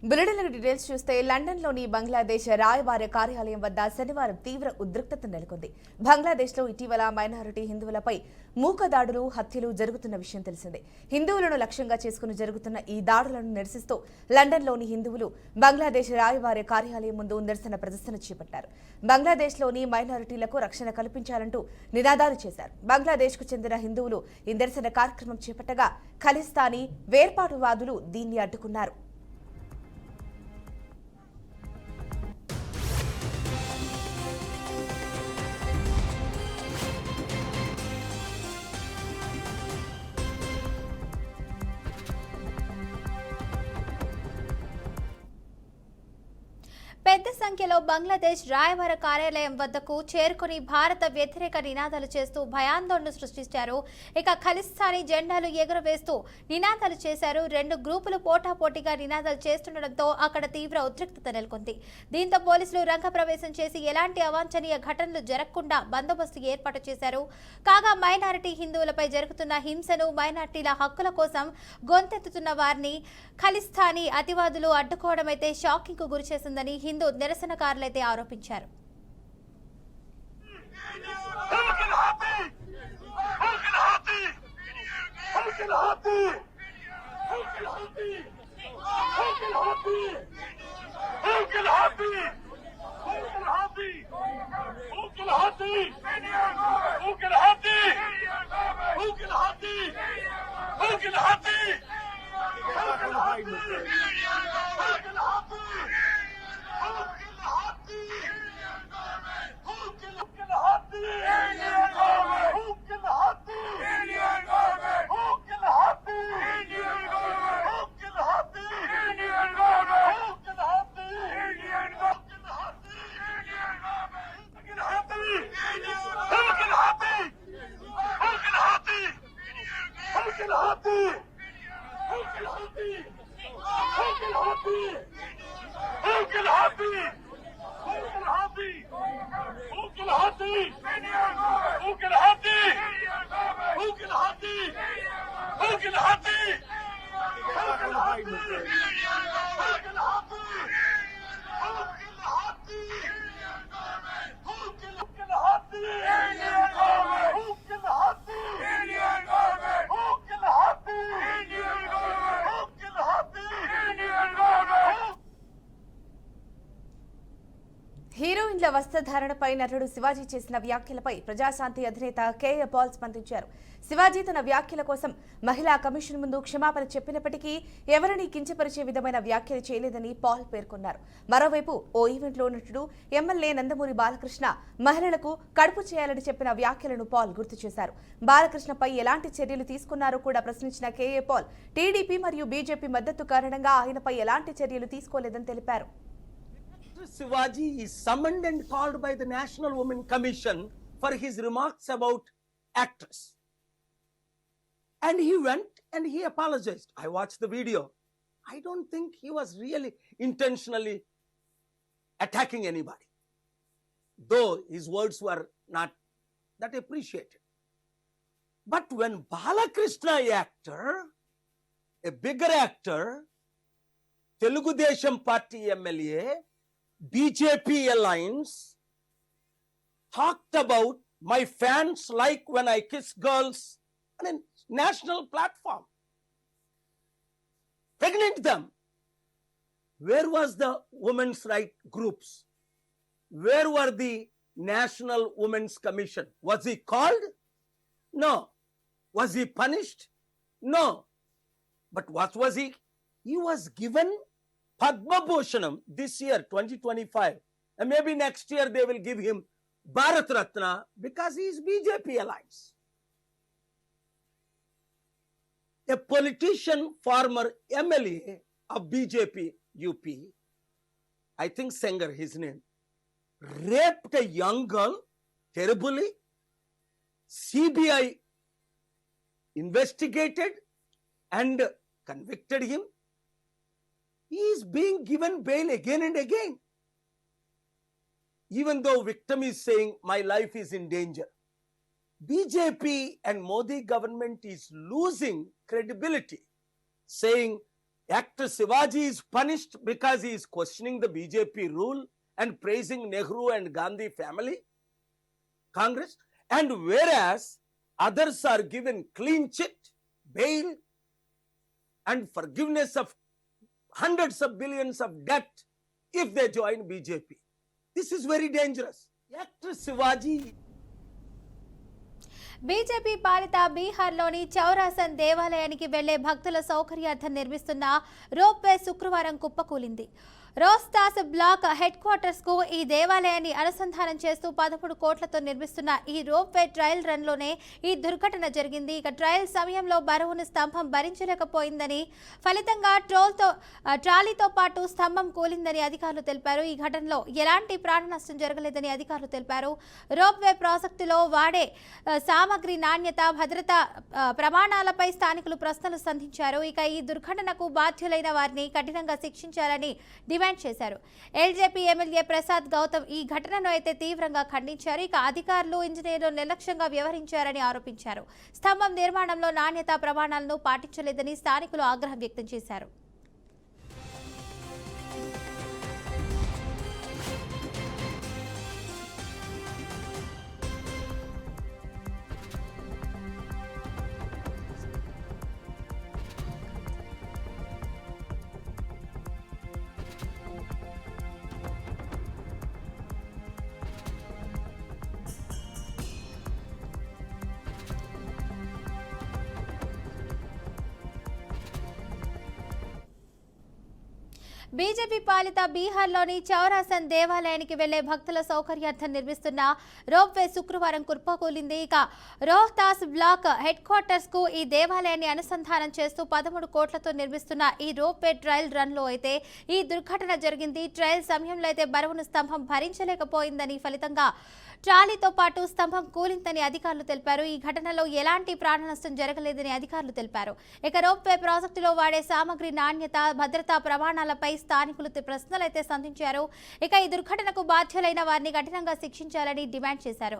Bulletin details చూస్తే లండన్లోని బంగ్లాదేశ్ రాయబార కార్యాలయం వద్ద శనివారం తీవ్ర ఉద్రిక్తత నెలకొంది. బంగ్లాదేశ్లో ఇటీవల మైనారిటీ హిందువులపై మూకదాడులు, హత్యలు జరుగుతున్న విషయం తెలిసిందే. హిందువులను లక్ష్యంగా చేసుకుని జరుగుతున్న ఈ దాడులను నిరసిస్తూ లండన్లోని హిందువులు బంగ్లాదేశ్ రాయబార కార్యాలయం ముందు నిరసన ప్రదర్శన చేపట్టారు. బంగ్లాదేశ్లోని మైనారిటీలకు రక్షణ కల్పించాలంటూ నినాదాలు చేశారు. బంగ్లాదేశ్కు చెందిన హిందువులు ఈ నిరసన కార్యక్రమం చేపట్టగా ఖలిస్తానీ వేర్పాటువాదులు దీన్ని అడ్డుకున్నారు. పెద్ద సంఖ్యలో బంగ్లాదేశ్ రాయబార కార్యాలయం వద్దకు చేరుకుని భారత వ్యతిరేక నినాదాలు చేస్తూ భయాందోళన సృష్టించారు. ఇక ఖలిస్తానీ జెండాలు ఎగురవేస్తూ నినాదాలు చేశారు. రెండు గ్రూపులు పోటాపోటీగా నినాదాలు చేస్తుండటంతో అక్కడ తీవ్ర ఉద్రిక్తత నెలకొంది. దీంతో పోలీసులు రంగప్రవేశం చేసి ఎలాంటి అవాంఛనీయ ఘటనలు జరగకుండా బందోబస్తు ఏర్పాటు చేశారు. కాగా మైనారిటీ హిందువులపై జరుగుతున్న హింసను, మైనారిటీల హక్కుల కోసం గొంతెత్తుతున్న వారిని ఖలిస్తానీ అతివాదులు అడ్డుకోవడమైతే షాకింగ్ కు గురిచేసిందని హిందూ నిరసనకారులైతే ఆరోపించారు. హీరోయిన్ల వస్త్రధారణపై నటుడు శివాజీ చేసిన వ్యాఖ్యలపై ప్రజాశాంతి అధినేత కేఏ పాల్ స్పందించారు. శివాజీ తన వ్యాఖ్యల కోసం మహిళా కమిషన్ ముందు క్షమాపణ చెప్పినప్పటికీ ఎవరిని కించపరిచే విధమైన వ్యాఖ్యలు చేయలేదని పాల్ పేర్కొన్నారు. మరోవైపు ఓ ఈవెంట్లో నటుడు ఎమ్మెల్యే నందమూరి బాలకృష్ణ మహిళలకు కడుపు చేయాలని చెప్పిన వ్యాఖ్యలను పాల్ గుర్తు చేశారు. బాలకృష్ణపై ఎలాంటి చర్యలు తీసుకున్నారో కూడా ప్రశ్నించిన కేఏ పాల్ టీడీపీ మరియు బీజేపీ మద్దతు కారణంగా ఆయనపై ఎలాంటి చర్యలు తీసుకోలేదని తెలిపారు. Shivaji is summoned and called by the National Women Commission for his remarks about actress. And he went and he apologized. I watched the video. I don't think he was really intentionally attacking anybody, though his words were not that appreciated. But when Balakrishna actor, a bigger actor, Telugu Desam Party MLA, BJP alliance, talked about my fans like when I kiss girls on a national platform, pregnant them. Where was the women's right groups? Where were the National Women's Commission? Was he called? No. Was he punished? No. But what was he? He was given Padma Bhushanam this year, 2025. And maybe next year they will give him Bharat Ratna because he is BJP alliance. A politician, former MLA of BJP UP, I think Sengar his name, raped a young girl terribly. CBI investigated and convicted him. He is being given bail again and again. Even though victim is saying my life is in danger. BJP and Modi government is losing credibility, saying Actor Shivaji is punished because he is questioning the BJP rule and praising Nehru and Gandhi family, Congress, and whereas others are given clean chit, bail, and forgiveness of hundreds of billions of debt if they join BJP. This is very dangerous. Actor Shivaji. BJP పాలిత బీహార్లోని చౌరాసన్ దేవాలయానికి వెళ్లే భక్తుల సౌకర్యార్థం నిర్మిస్తున్న ropeway శుక్రవారం కుప్పకూలింది. రోస్తాస్ black head quarters కు ఈ దేవాలయాన్ని అనుసంధానం చేస్తూ 13 కోట్లతో నిర్మిస్తున్న ఈ రోప్వే ట్రయల్ రన్ లోనే ఈ దుర్ఘటన జరిగింది. ఇక ట్రయల్ సమయంలో బరువును స్తంభం భరించలేకపోయిందని, ఫలితంగా ట్రాలీతో పాటు స్తంభం కూలిందని అధికారులు తెలిపారు. ఈ ఘటనలో ఎలాంటి ప్రాణ నష్టం జరగలేదని అధికారులు తెలిపారు. రోప్వే ప్రాజెక్టులో వాడే సామగ్రి నాణ్యత, భద్రతా ప్రమాణాలపై స్థానికులు ప్రశ్నలు సంధించారు. ఇక ఈ దుర్ఘటనకు బాధ్యులైన వారిని కఠినంగా శిక్షించాలని డిమాండ్ చేశారు. ఎల్జేపీ ఎమ్మెల్యే ప్రసాద్ గౌతమ్ ఈ ఘటనను అయితే తీవ్రంగా ఖండించారు. ఇక అధికారులు, ఇంజనీర్లు నిర్లక్ష్యంగా వ్యవహరించారని ఆరోపించారు. స్తంభం నిర్మాణంలో నాణ్యతా ప్రమాణాలను పాటించలేదని స్థానికులు ఆగ్రహం వ్యక్తం చేశారు. బీజేపీ పాలిత బీహార్లోని చౌరాసన్ దేవాలయానికి వెళ్లే భక్తుల సౌకర్యార్థం నిర్మిస్తున్న రోప్వే శుక్రవారం కుప్పకూలింది. ఇక రోహ్తాస్ బ్లాక్ హెడ్ క్వార్టర్స్ కు ఈ దేవాలయాన్ని అనుసంధానం చేస్తూ 13 కోట్లతో నిర్మిస్తున్న ఈ రోప్వే ట్రయల్ రన్ లో అయితే ఈ దుర్ఘటన జరిగింది. ట్రయల్ సమయంలో అయితే బరువును స్తంభం భరించలేకపోయిందని, ఫలితంగా ట్రాలీతో పాటు స్తంభం కూలిందని అధికారులు తెలిపారు. ఈ ఘటనలో ఎలాంటి ప్రాణ నష్టం జరగలేదని అధికారులు తెలిపారు. ఇక రోప్వే ప్రాజెక్టులో వాడే సామగ్రి నాణ్యత, భద్రతా ప్రమాణాలపై స్థానికులు ప్రశ్నలైతే సంధించారు. ఇక ఈ దుర్ఘటనకు బాధ్యులైన వారిని కఠినంగా శిక్షించాలని డిమాండ్ చేశారు.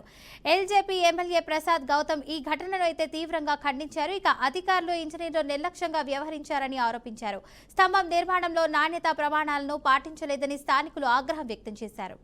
ఎల్జేపీ ఎమ్మెల్యే ప్రసాద్ గౌతమ్ ఈ ఘటనను అయితే తీవ్రంగా ఖండించారు. ఇక అధికారులు, ఇంజనీర్లు నిర్లక్ష్యంగా వ్యవహరించారని ఆరోపించారు. స్తంభం నిర్మాణంలో నాణ్యతా ప్రమాణాలను పాటించలేదని స్థానికులు ఆగ్రహం వ్యక్తం చేశారు.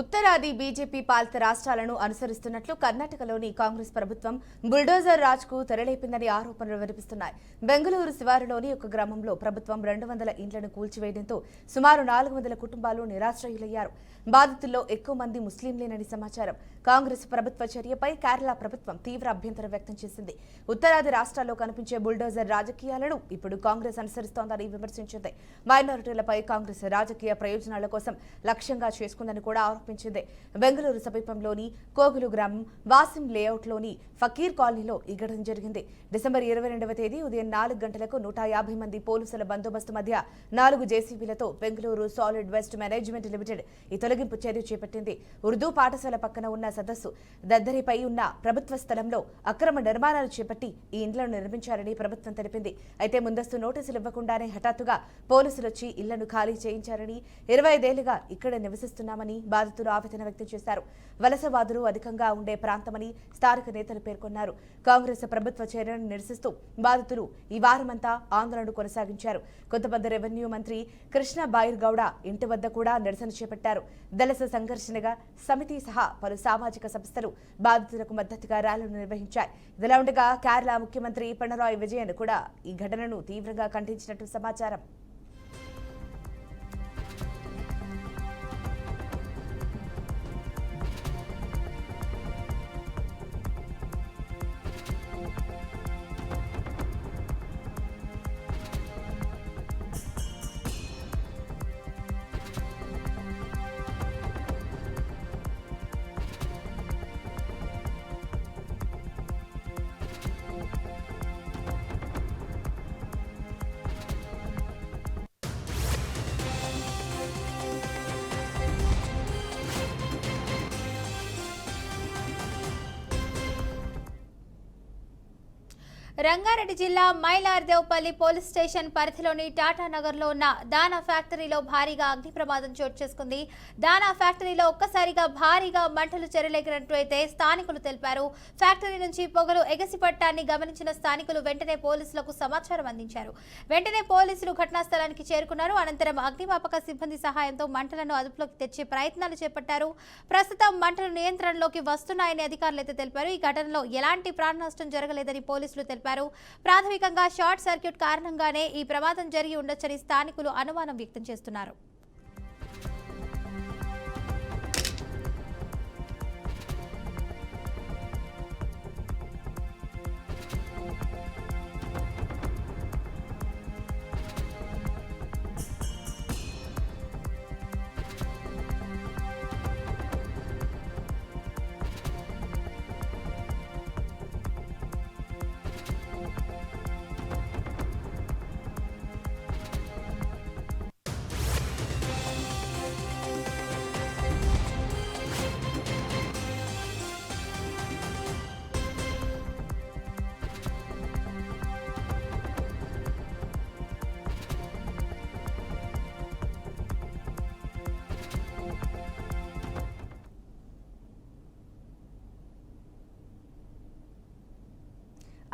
ఉత్తరాది బీజేపీ పాలిత రాష్ట్రాలను అనుసరిస్తున్నట్లు కర్ణాటకలోని కాంగ్రెస్ ప్రభుత్వం బుల్డోజర్ రాజ్కు తెరలేపిందని ఆరోపణలు వినిపిస్తున్నాయి. బెంగళూరు శివారులోని ఒక గ్రామంలో ప్రభుత్వం 200 ఇండ్లను కూల్చివేయడంతో సుమారు 400 కుటుంబాలు నిరాశ్రయులయ్యారు. బాధితుల్లో ఎక్కువ మంది ముస్లింలేనని సమాచారం. కాంగ్రెస్ ప్రభుత్వ చర్యపై కేరళ ప్రభుత్వం తీవ్ర అభ్యంతరం వ్యక్తం చేసింది. ఉత్తరాది రాష్ట్రాల్లో కనిపించే బుల్డోజర్ రాజకీయాలను ఇప్పుడు కాంగ్రెస్ అనుసరిస్తోందని విమర్శించింది. మైనారిటీలపై కాంగ్రెస్ రాజకీయ ప్రయోజనాల కోసం లక్ష్యంగా చేసుకుందని కూడా ఆరోపించింది. బెంగళూరు సమీపంలోని కోగులు గ్రామం వాసిం లేఅవుట్లోని ఫకీర్ కాలనీలో ఈ ఘటన జరిగింది. డిసెంబర్ 22వ తేదీ ఉదయం 4 గంటలకు 150 మంది పోలీసుల బందోబస్తు మధ్య 4 జేసీబీలతో Bengaluru solid waste management limited ఈ తొలగింపు చర్య చేపట్టింది. ఉర్దూ పాఠశాల పక్కన ఉన్న సదస్సు దద్దరిపై ఉన్న ప్రభుత్వ స్థలంలో అక్రమ నిర్మాణాలు చేపట్టి ఈ ఇండ్లను నిర్మించారని ప్రభుత్వం తెలిపింది. అయితే ముందస్తు నోటీసులు ఇవ్వకుండానే హఠాత్తుగా పోలీసులు వచ్చి ఇళ్లను ఖాళీ చేయించారని, 25 ఏళ్లుగా ఇక్కడ నివసిస్తున్నామని బాధితులు ఆవేదన వ్యక్తం చేశారు. వలసవాదులు అధికంగా ఉండే ప్రాంతమని స్థానిక నేతలు పేర్కొన్నారు. కాంగ్రెస్ ప్రభుత్వ చర్యలను నిరసిస్తూ బాధితులు ఈ వారమంతా ఆందోళన కొనసాగించారు. కొంతమంది రెవెన్యూ మంత్రి కృష్ణ బైర్ గౌడ ఇంటి వద్ద కూడా నిరసన చేపట్టారు. దళస సంఘర్షణగా సమితి సహా పలు సామాజిక సంస్థలు బాధితులకు మద్దతుగా ర్యాలీలు నిర్వహించాయి. ఇదిలా ఉండగా కేరళ ముఖ్యమంత్రి పినరాయి విజయన్ కూడా ఈ ఘటనను తీవ్రంగా ఖండించినట్టు సమాచారం. రంగారెడ్డి జిల్లా మైలార్దేవ్పల్లి పోలీస్ స్టేషన్ పరిధిలోని టాటానగర్లో ఉన్న దానా ఫ్యాక్టరీలో భారీగా అగ్ని ప్రమాదం చోటు చేసుకుంది. దానా ఫ్యాక్టరీలో ఒక్కసారిగా భారీగా మంటలు చెలరేగినట్లయితే స్థానికులు తెలిపారు. ఫ్యాక్టరీ నుంచి పొగలు ఎగసిపట్టాన్ని గమనించిన స్థానికులు వెంటనే పోలీసులకు సమాచారం అందించారు. వెంటనే పోలీసులు ఘటనా స్థలానికి చేరుకున్నారు. అనంతరం అగ్నిమాపక సిబ్బంది సహాయంతో మంటలను అదుపులోకి తెచ్చే ప్రయత్నాలు చేపట్టారు. ప్రస్తుతం మంటలు నియంత్రణలోకి వస్తున్నాయని అధికారులు అయితే తెలిపారు. ఈ ఘటనలో ఎలాంటి ప్రాణ నష్టం జరగలేదని పోలీసులు తెలిపారు. ప్రాథమికంగా షార్ట్ సర్క్యూట్ కారణంగానే ఈ ప్రమాదం జరిగి ఉండొచ్చని స్థానికులు అనుమానం వ్యక్తం చేస్తున్నారు.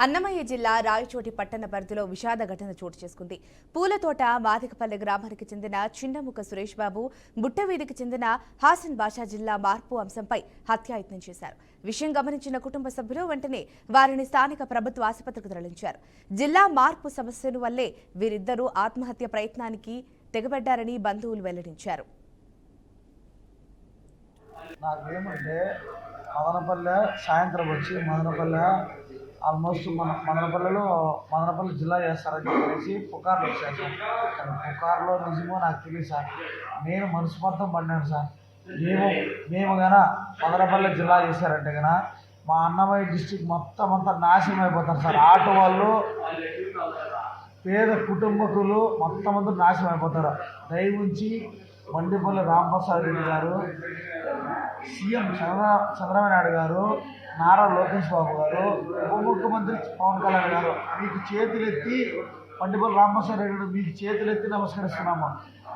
అన్నమయ్య జిల్లా రాయచోటి పట్టణ పరిధిలో విషాద ఘటన చోటు చేసుకుంది. పూలతోట మాదికపల్లె గ్రామానికి చెందిన చిన్నముఖ సురేష్ బాబు, బుట్టవీధికి చెందిన హాసన్ బాషా జిల్లా మార్పు అంశంపై హత్యాయత్నం చేశారు. విషయం గమనించిన కుటుంబ సభ్యులు వెంటనే వారిని స్థానిక ప్రభుత్వ ఆసుపత్రికి తరలించారు. జిల్లా మార్పు సమస్యను వల్లే వీరిద్దరూ ఆత్మహత్య ప్రయత్నానికి తెగబడ్డారని బంధువులు వెల్లడించారు. నాకేమంటే మదనపల్లె సాయంత్రం వచ్చి ఆల్మోస్ట్ మదనపల్లి జిల్లా చేస్తారని చెప్పేసి పుకార్లు వచ్చాయి సార్. పుకార్లో నిజమో నాకు తెలియదు సార్. నేను మనస్పర్థం పడినాను సార్. మేము గన మదనపల్లి జిల్లా చేశారంటే గన మా అన్నమయ్య డిస్టిక్ మొత్తం అంతా నాశనం అయిపోతారు సార్. ఆటో వాళ్ళు, పేద కుటుంబకులు మొత్తం అంతా నాశనం అయిపోతారు. దయవుంచి మండిపల్లి రాంప్రసాద్ రెడ్డి గారు, సీఎం చంద్రబాబు నాయుడు గారు, నారా లోకేష్ బాబు గారు, ఉప ముఖ్యమంత్రి పవన్ కళ్యాణ్ గారు మీకు చేతులెత్తి, మండిపల్లి రాంప్రసాద్ రెడ్డి గారు మీకు చేతులెత్తి నమస్కరిస్తున్నాము.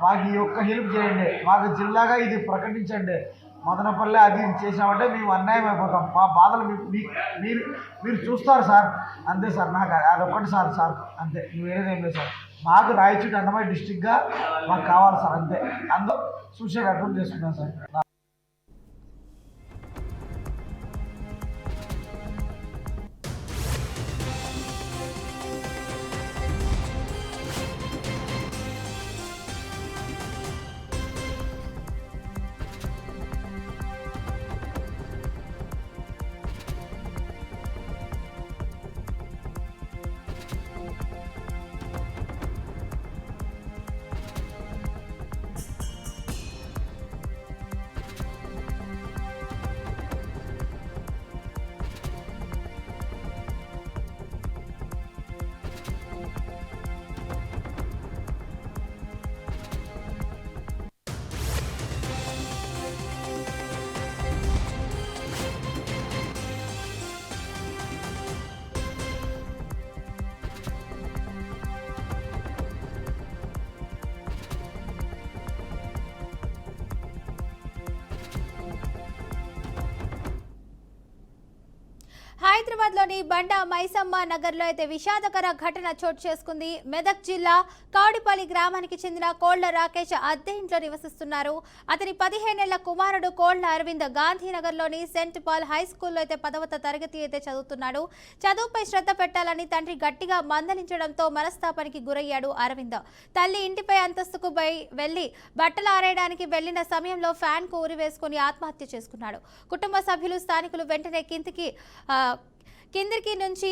మాకు ఈ ఒక్క హెల్ప్ చేయండి. మాకు జిల్లాగా ఇది ప్రకటించండి. మదనపల్లి అది చేసామంటే మేము అన్యాయం అయిపోతాం. మా బాధలు మీరు చూస్తారు సార్. అంతే సార్. నాకు అదొక్కటి సార్ అంతే. వేరేదేం లేదు సార్. మాకు రాయచోటి అన్నమయ్య డిస్టిక్గా మాకు కావాలి సార్. అంతే. అందరూ సూసైడ్ అటెంప్ట్ చేసుకున్నాం సార్. హైదరాబాద్లోని బండా మైసమ్మ నగర్లో అయితే విషాదకర ఘటన చోటు చేసుకుంది. మెదక్ జిల్లా కౌడిపల్లి గ్రామానికి చెందిన కోళ్ల రాకేష్ అద్దె ఇంట్లో నివసిస్తున్నారు. అతని 15 ఏళ్ల కుమారుడు కోళ్ల అరవింద్ గాంధీనగర్లోని సెంట్ పాల్ హై స్కూల్లో అయితే 10వ తరగతి అయితే చదువుతున్నాడు. చదువుపై శ్రద్ధ పెట్టాలని తండ్రి గట్టిగా మందలించడంతో మనస్తాపానికి గురయ్యాడు అరవింద్. తల్లి ఇంటిపై అంతస్తుకు వెళ్లి బట్టలు ఆరేయడానికి వెళ్లిన సమయంలో ఫ్యాన్ కు ఉరి వేసుకుని ఆత్మహత్య చేసుకున్నాడు. కుటుంబ సభ్యులు, స్థానికులు వెంటనే కిందికి నుంచి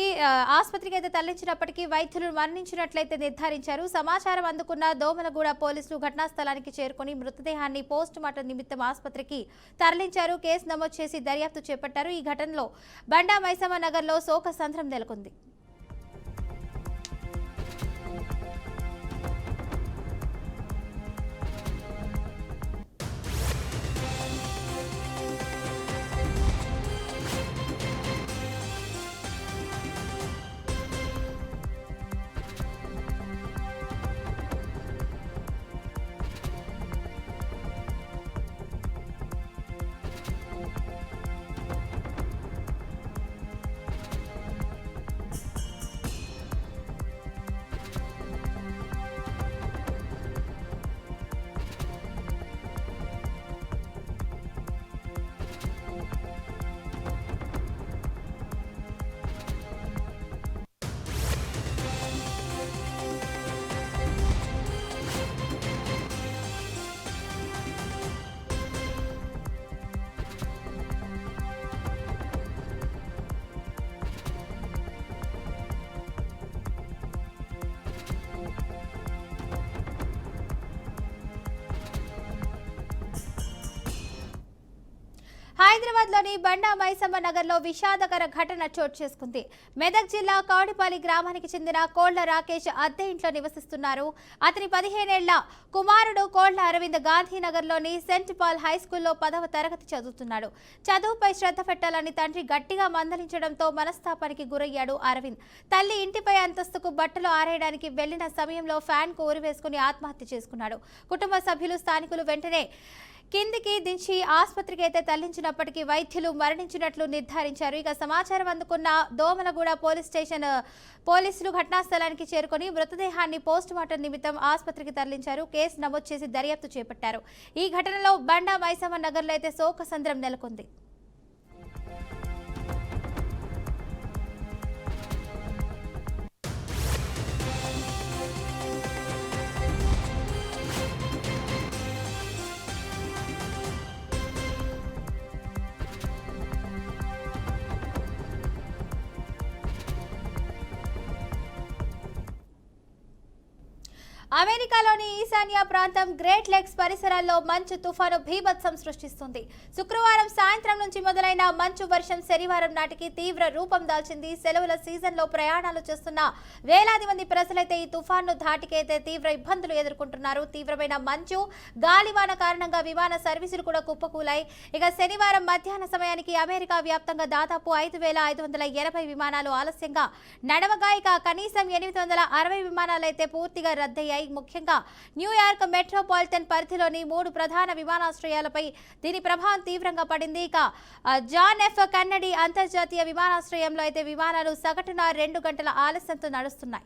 ఆసుపత్రికి అయితే తరలించినప్పటికీ వైద్యులు మరణించినట్లయితే నిర్ధారించారు. సమాచారం అందుకున్న దోమలగూడ పోలీసులు ఘటనా స్థలానికి చేరుకుని మృతదేహాన్ని పోస్ట్ మార్టం నిమిత్తం ఆసుపత్రికి తరలించారు. కేసు నమోదు చేసి దర్యాప్తు చేపట్టారు. ఈ ఘటనలో బండా మైసమ్మ నగర్లో శోకసంద్రం నెలకొంది. హైదరాబాద్లోని బండా మైసమ్మ నగర్లో విషాదకర ఘటన చోటు చేసుకుంది. మెదక్ జిల్లా కౌడిపల్లి గ్రామానికి చెందిన కోళ్ల రాకేష్ అద్దె ఇంట్లో నివసిస్తున్నారు. అతని 15 ఏళ్ల కుమారుడు కోళ్ల అరవింద్ గాంధీనగర్లోని సెంట్ పాల్ హై స్కూల్లో 10వ తరగతి చదువుతున్నాడు. చదువుపై శ్రద్ధ పెట్టాలని తండ్రి గట్టిగా మందలించడంతో మనస్తాపానికి గురయ్యాడు అరవింద్. తల్లి ఇంటిపై అంతస్తుకు బట్టలు ఆరేయడానికి వెళ్లిన సమయంలో ఫ్యాన్ కు ఉరివేసుకుని ఆత్మహత్య చేసుకున్నాడు. కుటుంబ సభ్యులు స్థానికులు వెంటనే కిందికి దించి ఆసుపత్రికి అయితే తరలించినప్పటికీ వైద్యులు మరణించినట్లు నిర్ధారించారు. ఇక సమాచారం అందుకున్న దోమలగూడ పోలీస్ స్టేషన్ పోలీసులు ఘటనాస్థలానికి చేరుకొని మృతదేహాన్ని పోస్టుమార్టం నిమిత్తం ఆసుపత్రికి తరలించారు. కేసు నమోదు చేసి దర్యాప్తు చేపట్టారు. ఈ ఘటనలో బండా మైసమ్మ నగర్లో అయితే శోకసంద్రం నెలకొంది. అమెరికాలోని ఈశాన్య ప్రాంతం గ్రేట్ లేక్స్ పరిసరాల్లో మంచు తుఫాను భీభత్సం సృష్టిస్తుంది. శుక్రవారం సాయంత్రం నుంచి మొదలైన మంచు వర్షం శనివారం నాటికి తీవ్ర రూపం దాల్చింది. సెలవుల సీజన్లో ప్రయాణాలు చేస్తున్న వేలాది మంది ప్రజలైతే ఈ తుఫాను ధాటికైతే తీవ్ర ఇబ్బందులు ఎదుర్కొంటున్నారు. తీవ్రమైన మంచు గాలివాన కారణంగా విమాన సర్వీసులు కూడా కుప్పకూలాయి. ఇక శనివారం మధ్యాహ్న సమయానికి అమెరికా వ్యాప్తంగా దాదాపు 5,580 విమానాలు ఆలస్యంగా నడవగా, ఇక కనీసం 860 విమానాలు అయితే పూర్తిగా రద్దయ్యాయి. ముఖ్యంగా న్యూయార్క్ మెట్రోపాలిటన్ పరిధిలోని 3 ప్రధాన విమానాశ్రయాలపై దీని ప్రభావం తీవ్రంగా పడింది. ఇక జాన్ ఎఫ్ కెన్నడీ అంతర్జాతీయ విమానాశ్రయంలో అయితే విమానాలు సగటున 2 గంటల ఆలస్యంతో నడుస్తున్నాయి.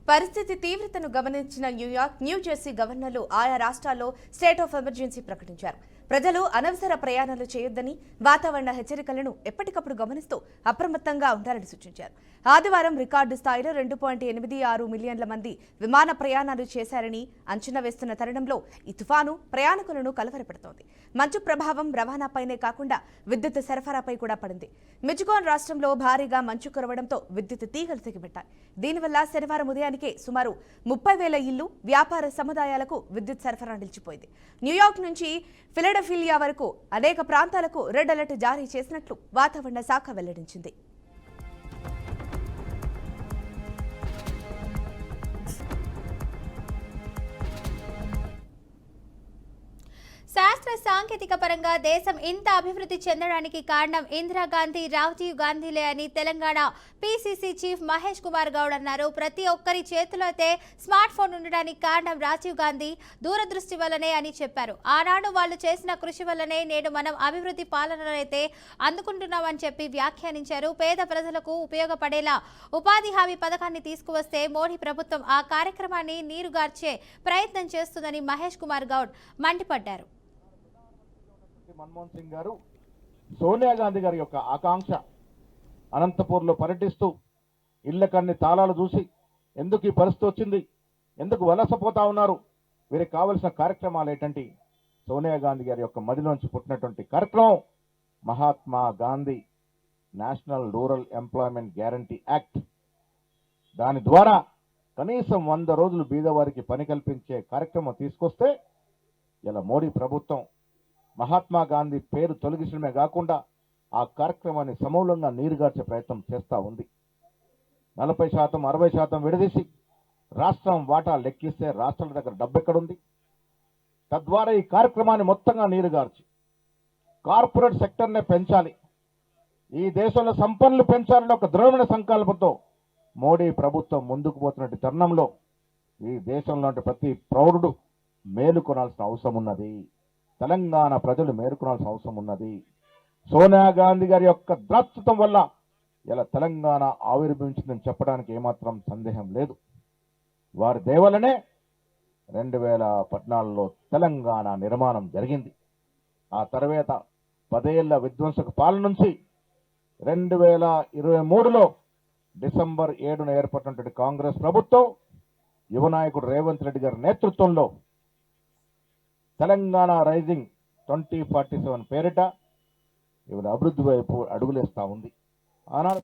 పరిస్థితి తీవ్రతను గమనించిన న్యూయార్క్, న్యూజెర్సీ గవర్నర్లు ఆయా రాష్ట్రాల్లో స్టేట్ ఆఫ్ ఎమర్జెన్సీ ప్రకటించారు. ప్రజలు అనవసర ప్రయాణాలు చేయొద్దని, వాతావరణ హెచ్చరికలను ఎప్పటికప్పుడు గమనిస్తూ అప్రమత్తంగా ఉండాలని సూచించారు. ఆదివారం రికార్డు స్థాయిలో 2.86 మిలియన్ల మంది విమాన ప్రయాణాలు చేశారని అంచనా వేస్తున్న తరుణంలో ఈ తుఫాను ప్రయాణికులను కలవరపెడుతోంది. మంచు ప్రభావం రవాణాపైనే కాకుండా విద్యుత్ సరఫరాపై కూడా పడింది. మిచిగాన్ రాష్ట్రంలో భారీగా మంచు కురవడంతో విద్యుత్ తీగలు తెగిపెట్టాయి. దీనివల్ల శనివారం ఉదయానికే సుమారు 30,000 ఇళ్లు, వ్యాపార సముదాయాలకు విద్యుత్ సరఫరా నిలిచిపోయింది. న్యూయార్క్ నుంచి ఫిలడెల్ఫియా వరకు అనేక ప్రాంతాలకు రెడ్ అలర్ట్ జారీ చేసినట్లు వాతావరణ శాఖ వెల్లడించింది. శాస్త్ర సాంకేతిక పరంగా దేశం ఇంత అభివృద్ధి చెందడానికి కారణం ఇందిరాగాంధీ, రాజీవ్ గాంధీలే అని తెలంగాణ పీసీసీ చీఫ్ మహేష్ కుమార్ గౌడ్ అన్నారు. ప్రతి ఒక్కరి చేతిలో అయితే స్మార్ట్ ఫోన్ ఉండడానికి కారణం రాజీవ్ గాంధీ దూరదృష్టి వల్లనే అని చెప్పారు. ఆనాడు వాళ్ళు చేసిన కృషి వల్లనే నేడు మనం అభివృద్ధి పాలనైతే అందుకుంటున్నామని చెప్పి వ్యాఖ్యానించారు. పేద ప్రజలకు ఉపయోగపడేలా ఉపాధి హామీ పథకాన్ని తీసుకువస్తే మోడీ ప్రభుత్వం ఆ కార్యక్రమాన్ని నీరుగార్చే ప్రయత్నం చేస్తుందని మహేష్ కుమార్ గౌడ్ మండిపడ్డారు. మన్మోహన్ సింగ్ గారు సోనియా గాంధీ గారి యొక్క ఆకాంక్ష అనంతపూర్లో పర్యటిస్తూ ఇళ్లకన్ని తాళాలు చూసి ఎందుకు ఈ పరిస్థితి వచ్చింది, ఎందుకు వలసపోతా ఉన్నారు, వీరికి కావలసిన కార్యక్రమాలు ఏంటంటే సోనియా గాంధీ గారి యొక్క మదిలోంచి పుట్టినటువంటి కార్యక్రమం Mahatma Gandhi national rural employment guarantee act. దాని ద్వారా కనీసం 100 రోజులు బీదవారికి పని కల్పించే కార్యక్రమం తీసుకొస్తే ఇలా మోడీ ప్రభుత్వం మహాత్మా గాంధీ పేరు తొలగించడమే కాకుండా ఆ కార్యక్రమాన్ని సమూలంగా నీరుగార్చే ప్రయత్నం చేస్తూ ఉంది. 40% 60% విడదీసి రాష్ట్రం వాటా లెక్కిస్తే రాష్ట్రాల దగ్గర డబ్బు ఎక్కడుంది? తద్వారా ఈ కార్యక్రమాన్ని మొత్తంగా నీరుగార్చి కార్పొరేట్ సెక్టర్నే పెంచాలి, ఈ దేశంలో సంపన్నులు పెంచాలని ఒక దృఢమైన సంకల్పంతో మోడీ ప్రభుత్వం ముందుకు పోతున్నట్టు తరుణంలో ఈ దేశంలో ప్రతి ప్రౌఢుడు మేలుకొనాల్సిన అవసరం ఉన్నది. తెలంగాణ ప్రజలు మేలుకొనాల్సిన అవసరం ఉన్నది. సోనియా గాంధీ గారి యొక్క ద్రాక్షత్వం వల్ల ఇలా తెలంగాణ ఆవిర్భవించిందని చెప్పడానికి ఏమాత్రం సందేహం లేదు. వారి దేవలనే 2014లో తెలంగాణ నిర్మాణం జరిగింది. ఆ తర్వాత 10 ఏళ్ల విధ్వంసక పాలన నుంచి 2023లో డిసెంబర్ 7న ఏర్పడినటువంటి కాంగ్రెస్ ప్రభుత్వం యువ నాయకుడు రేవంత్ రెడ్డి గారి నేతృత్వంలో తెలంగాణ రైజింగ్ 2047 పేరిట ఇవాళ అభివృద్ధి వైపు అడుగులేస్తా ఉంది. ఆనాడు